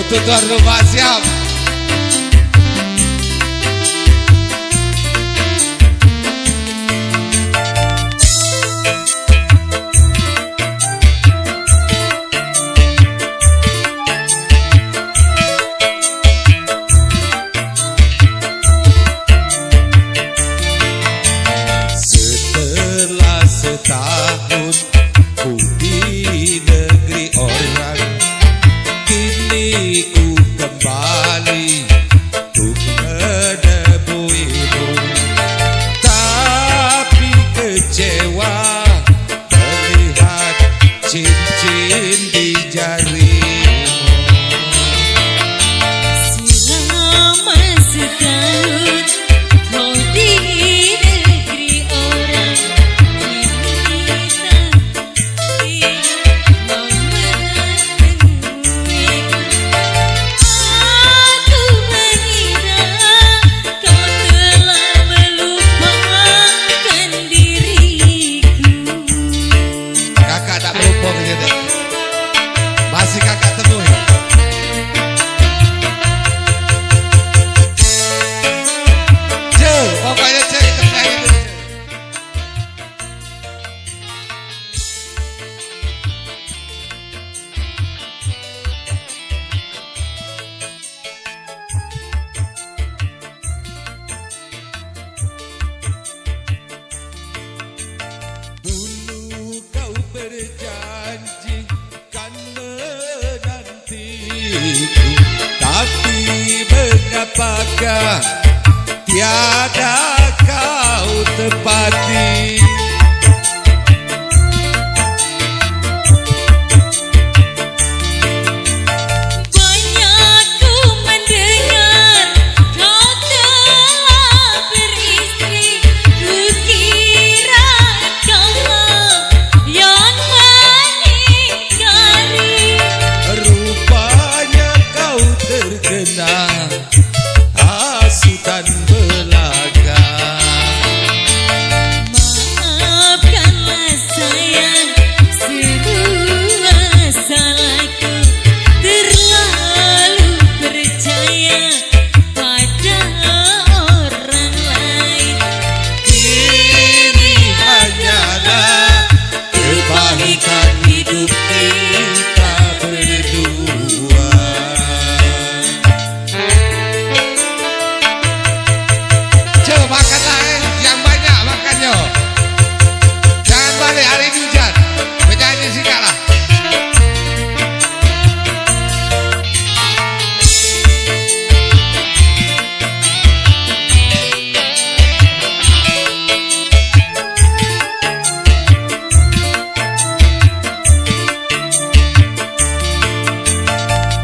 Untuk tuan rumah siap. Setelah setahun ku di negeri orang, kini ku kembali untuk menemuimu, tapi kecewa melihat cincin di jarimu. Selama setahun kau di negeri orang, kini tak mau menemuiku. Aku mengira kau telah melupakan diriku. Kakak tak melupa gitu. Masih kakak temui. Pokoknya cek tengah itu. Dulu kau berjanji kan menantiku, tapi mengapakah tiada kau tepati. Banyak ku mendengar kau telah beristri, ku kira kaulah yang mengingkari. Rupanya kau terkena hasutan belaga. Maafkanlah sayang, semua salahku, terlalu percaya pada orang lain. Ini hanyalah kepahitan hidup kita berdua. Makanlah yang banyak makannya. Jangan balik hari ini hujan. Penyanyi singkatlah.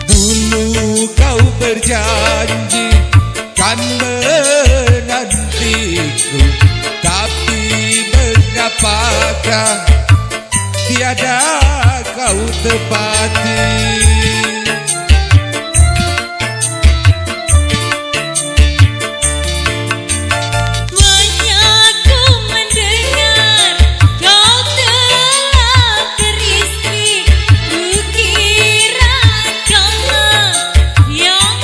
Dulu kau berjanji kan menantiku, tapi mengapakah tiada kau tepati. Banyak ku mendengar kau telah beristri, ku kira kaulah yang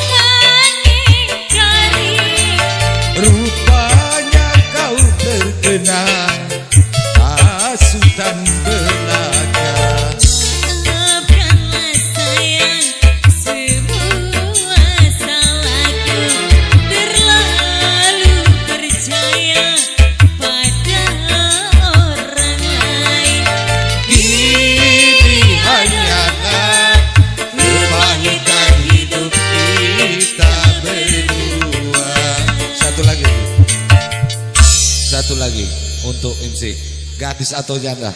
mengingkari. Rupanya kau terkena hasutan belaga. Maafkanlah sayang, semua salahku, terlalu percaya pada orang lain. Ini hanyalah kepahitan hidup kita berdua. Satu lagi untuk MC, gadis atau janda.